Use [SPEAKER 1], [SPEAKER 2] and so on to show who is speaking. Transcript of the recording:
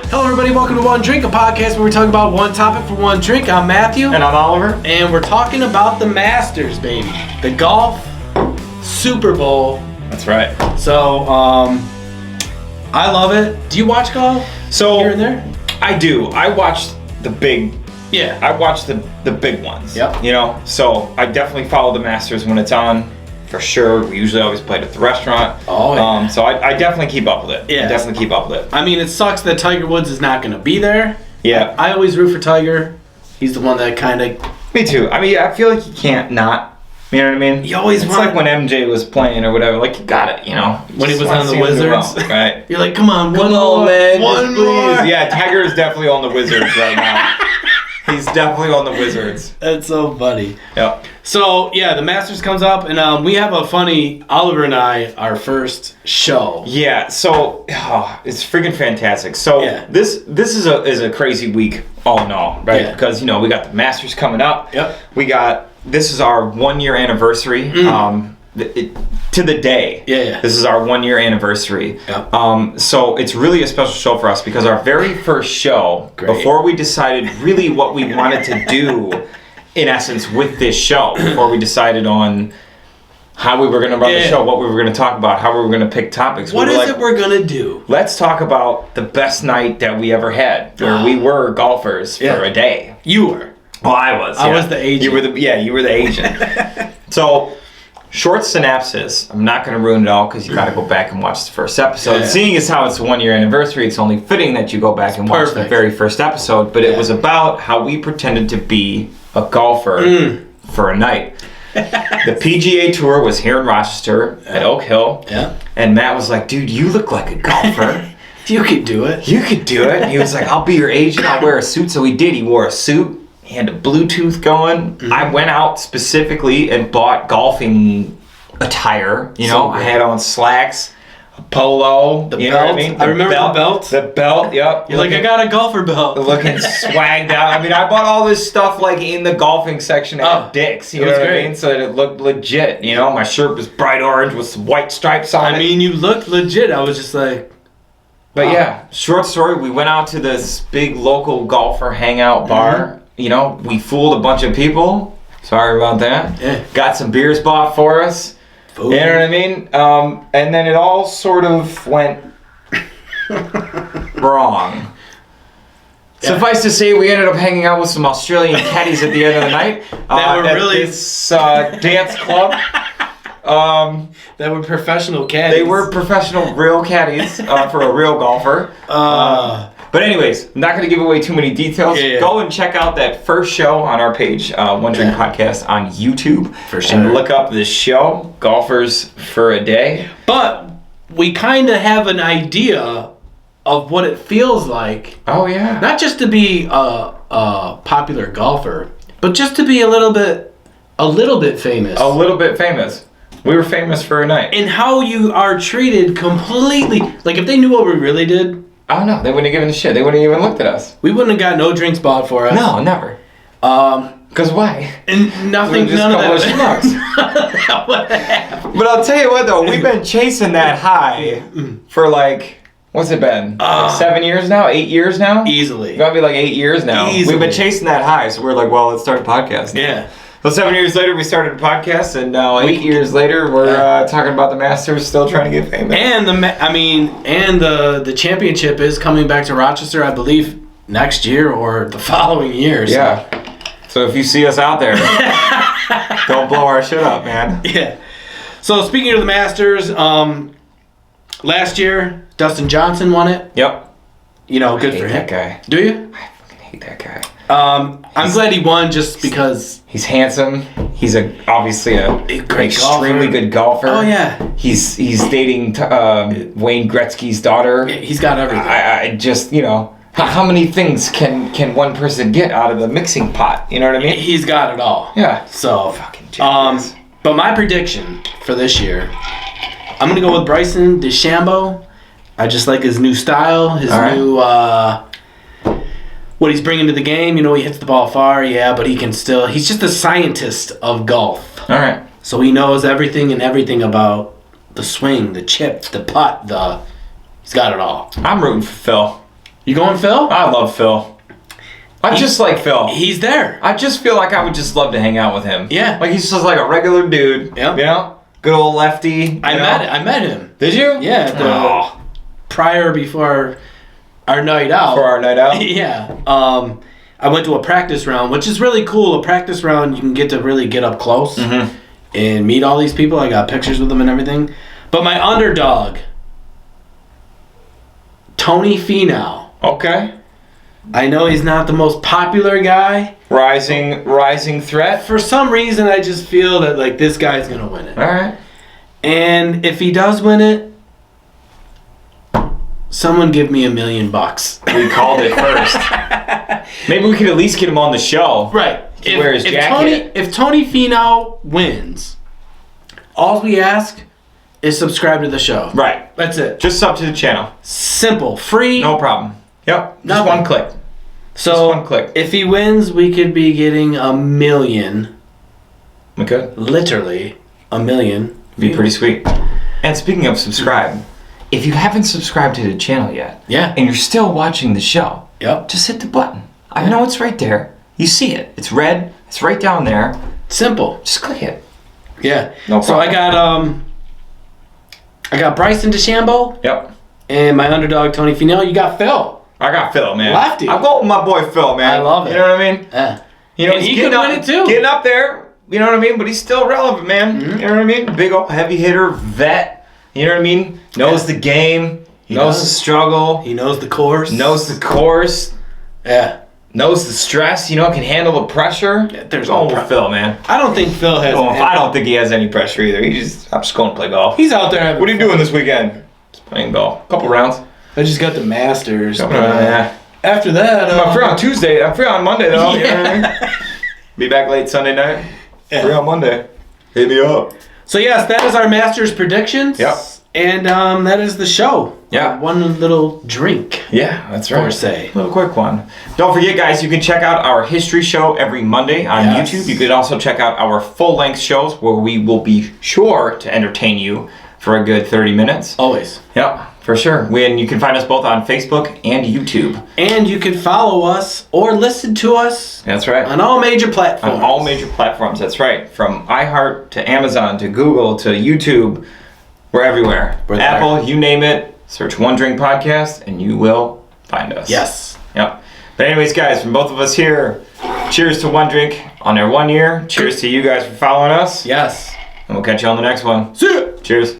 [SPEAKER 1] Hello everybody, welcome to One Drink, a podcast where we talk about one topic for one drink. I'm Matthew.
[SPEAKER 2] And I'm Oliver.
[SPEAKER 1] And we're talking about the Masters, baby. The golf Super Bowl.
[SPEAKER 2] That's right.
[SPEAKER 1] So, I love it. Do you watch golf?
[SPEAKER 2] So
[SPEAKER 1] Here and there?
[SPEAKER 2] I do. I watch the big.
[SPEAKER 1] Yeah.
[SPEAKER 2] I watch the big ones.
[SPEAKER 1] Yep.
[SPEAKER 2] You know, so I definitely follow the Masters when it's on. For sure. We usually always play it at the restaurant.
[SPEAKER 1] Oh, yeah.
[SPEAKER 2] So I definitely keep up with it.
[SPEAKER 1] Yeah.
[SPEAKER 2] I definitely keep up with it.
[SPEAKER 1] I mean, it sucks that Tiger Woods is not going to be there.
[SPEAKER 2] Yeah.
[SPEAKER 1] I always root for Tiger. He's the one that kind of...
[SPEAKER 2] Me too. I mean, I feel like you can't not. You know what I mean?
[SPEAKER 1] You always
[SPEAKER 2] It's
[SPEAKER 1] want...
[SPEAKER 2] like when MJ was playing or whatever. Like, you got it, you know? You
[SPEAKER 1] When he
[SPEAKER 2] just
[SPEAKER 1] was
[SPEAKER 2] wanna
[SPEAKER 1] on the
[SPEAKER 2] see him do
[SPEAKER 1] Wizards.
[SPEAKER 2] well, right?
[SPEAKER 1] You're like, come on, one
[SPEAKER 2] Come on,
[SPEAKER 1] more.
[SPEAKER 2] man.
[SPEAKER 1] One
[SPEAKER 2] just
[SPEAKER 1] more.
[SPEAKER 2] please. Yeah, Tiger is definitely on the Wizards right now. He's definitely on the Wizards.
[SPEAKER 1] That's so funny.
[SPEAKER 2] Yep.
[SPEAKER 1] So, yeah, the Masters comes up, and we have a funny, Oliver and I, our first show.
[SPEAKER 2] Yeah, so it's freaking fantastic. So
[SPEAKER 1] Yeah.
[SPEAKER 2] this is a crazy week all in all, right?
[SPEAKER 1] Yeah.
[SPEAKER 2] Because you know we got the Masters coming up.
[SPEAKER 1] Yep.
[SPEAKER 2] This is our 1 year anniversary. To the day.
[SPEAKER 1] Yeah.
[SPEAKER 2] This is our 1 year anniversary.
[SPEAKER 1] Yep.
[SPEAKER 2] So it's really a special show for us because our very first show,
[SPEAKER 1] Great.
[SPEAKER 2] before we decided really what we wanted to do, in essence, with this show, before we decided on how we were going to run the show, what we were going to talk about, how we were going to pick topics.
[SPEAKER 1] What is it we're going to do?
[SPEAKER 2] Let's talk about the best night that we ever had, where we were golfers for a day.
[SPEAKER 1] You were.
[SPEAKER 2] Well, I was.
[SPEAKER 1] I was the agent.
[SPEAKER 2] You were the agent. So, short synopsis. I'm not going to ruin it all because you got to go back and watch the first episode.
[SPEAKER 1] Yeah.
[SPEAKER 2] Seeing as how it's a 1 year anniversary, it's only fitting that you go back and watch the
[SPEAKER 1] Perfect.
[SPEAKER 2] very first episode. But it was about how we pretended to be a golfer for a night. The PGA Tour was here in Rochester at Oak Hill.
[SPEAKER 1] Yeah.
[SPEAKER 2] And Matt was like, dude, you look like a golfer.
[SPEAKER 1] You could do it.
[SPEAKER 2] You could do it. He was like, I'll be your agent. I'll wear a suit. So he did. He wore a suit. He had a Bluetooth going. I went out specifically and bought golfing attire. You know, I had on slacks, a polo.
[SPEAKER 1] The
[SPEAKER 2] you
[SPEAKER 1] belt.
[SPEAKER 2] know what I mean?
[SPEAKER 1] I remember the belt.
[SPEAKER 2] The belt, yep.
[SPEAKER 1] You're like, I got a golfer belt.
[SPEAKER 2] Looking swagged out. I mean, I bought all this stuff like in the golfing section at Dick's. You
[SPEAKER 1] it
[SPEAKER 2] know
[SPEAKER 1] was
[SPEAKER 2] what I
[SPEAKER 1] great.
[SPEAKER 2] mean? So that it looked legit. You know, my shirt was bright orange with some white stripes on it.
[SPEAKER 1] I mean, you looked legit. I was just like...
[SPEAKER 2] But
[SPEAKER 1] Wow.
[SPEAKER 2] yeah, short story, we went out to this big local golfer hangout bar. You know, we fooled a bunch of people. Sorry about that.
[SPEAKER 1] Yeah.
[SPEAKER 2] Got some beers bought for us.
[SPEAKER 1] Food.
[SPEAKER 2] You know what I mean? And then it all sort of went wrong.
[SPEAKER 1] Yeah.
[SPEAKER 2] Suffice to say, we ended up hanging out with some Australian caddies at the end of the night.
[SPEAKER 1] That were
[SPEAKER 2] at
[SPEAKER 1] really-
[SPEAKER 2] this dance club.
[SPEAKER 1] That were professional caddies.
[SPEAKER 2] They were professional, real caddies for a real golfer. But anyways, I'm not going to give away too many details.
[SPEAKER 1] Yeah.
[SPEAKER 2] Go and check out that first show on our page, One Drink Podcast on YouTube.
[SPEAKER 1] For sure.
[SPEAKER 2] And look up this show, Golfers for a Day.
[SPEAKER 1] But we kind of have an idea of what it feels like.
[SPEAKER 2] Oh, yeah.
[SPEAKER 1] Not just to be a popular golfer, but just to be a little bit famous.
[SPEAKER 2] A little bit famous. We were famous for a night.
[SPEAKER 1] And how you are treated completely. Like, if they knew what we really did,
[SPEAKER 2] Oh, no, they wouldn't have given a shit. They wouldn't have even looked at us.
[SPEAKER 1] we wouldn't have got no drinks bought for us.
[SPEAKER 2] No, never. Because why?
[SPEAKER 1] And nothing,
[SPEAKER 2] We were just
[SPEAKER 1] none of
[SPEAKER 2] a
[SPEAKER 1] that.
[SPEAKER 2] couple of schmucks.
[SPEAKER 1] That would happen.
[SPEAKER 2] But I'll tell you what, though, we've been chasing that high for like, what's it been? Like 7 years now? 8 years now?
[SPEAKER 1] Easily.
[SPEAKER 2] It's gotta be like 8 years now.
[SPEAKER 1] Easily.
[SPEAKER 2] We've been chasing that high, so we're like, well, let's start a podcast.
[SPEAKER 1] Yeah.
[SPEAKER 2] So 7 years later, we started a podcast, and now 8 years later, we're talking about the Masters, still trying to get famous.
[SPEAKER 1] And the championship is coming back to Rochester, I believe, next year or the following year. So.
[SPEAKER 2] Yeah. So if you see us out there, don't blow our shit up, man.
[SPEAKER 1] Yeah. So speaking of the Masters, last year DustinJohnson won it.
[SPEAKER 2] Yep.
[SPEAKER 1] You know, good
[SPEAKER 2] I hate
[SPEAKER 1] for him.
[SPEAKER 2] that guy.
[SPEAKER 1] Do you?
[SPEAKER 2] I fucking hate that guy.
[SPEAKER 1] I'm glad he won just because.
[SPEAKER 2] He's handsome. He's obviously a
[SPEAKER 1] great
[SPEAKER 2] extremely
[SPEAKER 1] golfer.
[SPEAKER 2] good golfer.
[SPEAKER 1] Oh yeah.
[SPEAKER 2] He's dating Wayne Gretzky's daughter.
[SPEAKER 1] He's got everything.
[SPEAKER 2] I just, you know, how many things can one person get out of the mixing pot? You know what I mean?
[SPEAKER 1] He's got it all.
[SPEAKER 2] Yeah.
[SPEAKER 1] So.
[SPEAKER 2] Fucking jackass.
[SPEAKER 1] But my prediction for this year, I'm gonna go with Bryson DeChambeau. I just like his new style, his new what he's bringing to the game. You know, he hits the ball far, yeah, but he's just a scientist of golf.
[SPEAKER 2] All right.
[SPEAKER 1] So he knows everything about the swing, the chip, the putt, he's got it all.
[SPEAKER 2] I'm rooting for Phil.
[SPEAKER 1] You going Phil?
[SPEAKER 2] I love Phil. I just like Phil.
[SPEAKER 1] He's there.
[SPEAKER 2] I just feel like I would just love to hang out with him.
[SPEAKER 1] Yeah.
[SPEAKER 2] Like he's just like a regular dude.
[SPEAKER 1] Yep.
[SPEAKER 2] You know? Good old lefty.
[SPEAKER 1] I met him.
[SPEAKER 2] Did you?
[SPEAKER 1] Yeah. Prior before our night out.
[SPEAKER 2] For our night out?
[SPEAKER 1] Yeah. I went to a practice round, which is really cool. A practice round, you can get to really get up close and meet all these people. I got pictures with them and everything. But my underdog, Tonyfinau.
[SPEAKER 2] Okay.
[SPEAKER 1] I know he's not the most popular guy.
[SPEAKER 2] Rising threat.
[SPEAKER 1] For some reason, I just feel that like this guy's gonna win it.
[SPEAKER 2] All right.
[SPEAKER 1] And if he does win it, someone give me $1 million.
[SPEAKER 2] We called it first. Maybe we could at least get him on the show.
[SPEAKER 1] Right.
[SPEAKER 2] Wear his jacket.
[SPEAKER 1] If Tonyfinau wins, all we ask is subscribe to the show.
[SPEAKER 2] Right.
[SPEAKER 1] That's it.
[SPEAKER 2] Just sub to the channel.
[SPEAKER 1] Simple. Free.
[SPEAKER 2] No problem. Yep. Just
[SPEAKER 1] Nothing.
[SPEAKER 2] one click.
[SPEAKER 1] So
[SPEAKER 2] Just one click.
[SPEAKER 1] if he wins, we could be getting $1 million.
[SPEAKER 2] We could.
[SPEAKER 1] Literally $1 million.
[SPEAKER 2] Be pretty sweet. And speaking of subscribe, if you haven't subscribed to the channel yet, and you're still watching the show, just hit the button. I know it's right there. You see it. It's red. It's right down there.
[SPEAKER 1] Simple.
[SPEAKER 2] Just click it.
[SPEAKER 1] Yeah.
[SPEAKER 2] No problem.
[SPEAKER 1] So I got Bryson DeChambeau.
[SPEAKER 2] Yep.
[SPEAKER 1] And my underdog Tonyfinau. You got Phil.
[SPEAKER 2] I got Phil, man.
[SPEAKER 1] Lefty.
[SPEAKER 2] I'm going with my boy Phil, man.
[SPEAKER 1] I love it.
[SPEAKER 2] You know what I mean?
[SPEAKER 1] Yeah.
[SPEAKER 2] You know,
[SPEAKER 1] and he could win it too.
[SPEAKER 2] Getting up there. You know what I mean? But he's still relevant, man. You know what I mean? Big old heavy hitter, vet. You know what I mean? Knows the game. Knows the struggle.
[SPEAKER 1] He knows the course.
[SPEAKER 2] Knows the course.
[SPEAKER 1] Yeah.
[SPEAKER 2] Knows the stress. You know, can handle the pressure.
[SPEAKER 1] Yeah, there's
[SPEAKER 2] no
[SPEAKER 1] no
[SPEAKER 2] Phil, man.
[SPEAKER 1] I don't think Phil has.
[SPEAKER 2] I don't think he has any pressure either. I'm just going to play golf.
[SPEAKER 1] He's out there having
[SPEAKER 2] What are you doing this weekend? Just playing golf. Couple rounds.
[SPEAKER 1] I just got the Masters.
[SPEAKER 2] Yeah.
[SPEAKER 1] After that,
[SPEAKER 2] I'm free on Tuesday. I'm free on Monday though.
[SPEAKER 1] Yeah.
[SPEAKER 2] You know what I mean? Be back late Sunday night. Yeah. Free on Monday. Hit me up.
[SPEAKER 1] So yes, that is our Masters predictions.
[SPEAKER 2] Yep.
[SPEAKER 1] And that is the show.
[SPEAKER 2] Yeah.
[SPEAKER 1] One little drink.
[SPEAKER 2] Yeah, that's right.
[SPEAKER 1] Per se.
[SPEAKER 2] A little quick one. Don't forget, guys, you can check out our history show every Monday on YouTube. You can also check out our full-length shows where we will be sure to entertain you for a good 30 minutes.
[SPEAKER 1] Always.
[SPEAKER 2] Yep, for sure. And you can find us both on Facebook and YouTube.
[SPEAKER 1] And you can follow us or listen to us.
[SPEAKER 2] That's right.
[SPEAKER 1] On all major platforms.
[SPEAKER 2] On all major platforms, that's right. From iHeart to Amazon to Google to YouTube. We're everywhere.
[SPEAKER 1] We're
[SPEAKER 2] Apple,
[SPEAKER 1] there.
[SPEAKER 2] you name it. Search One Drink Podcast and you will find us.
[SPEAKER 1] Yes.
[SPEAKER 2] Yep. But anyways, guys, from both of us here, cheers to One Drink on their 1 year. Cheers to you guys for following us.
[SPEAKER 1] Yes.
[SPEAKER 2] And we'll catch you on the next one.
[SPEAKER 1] See ya.
[SPEAKER 2] Cheers.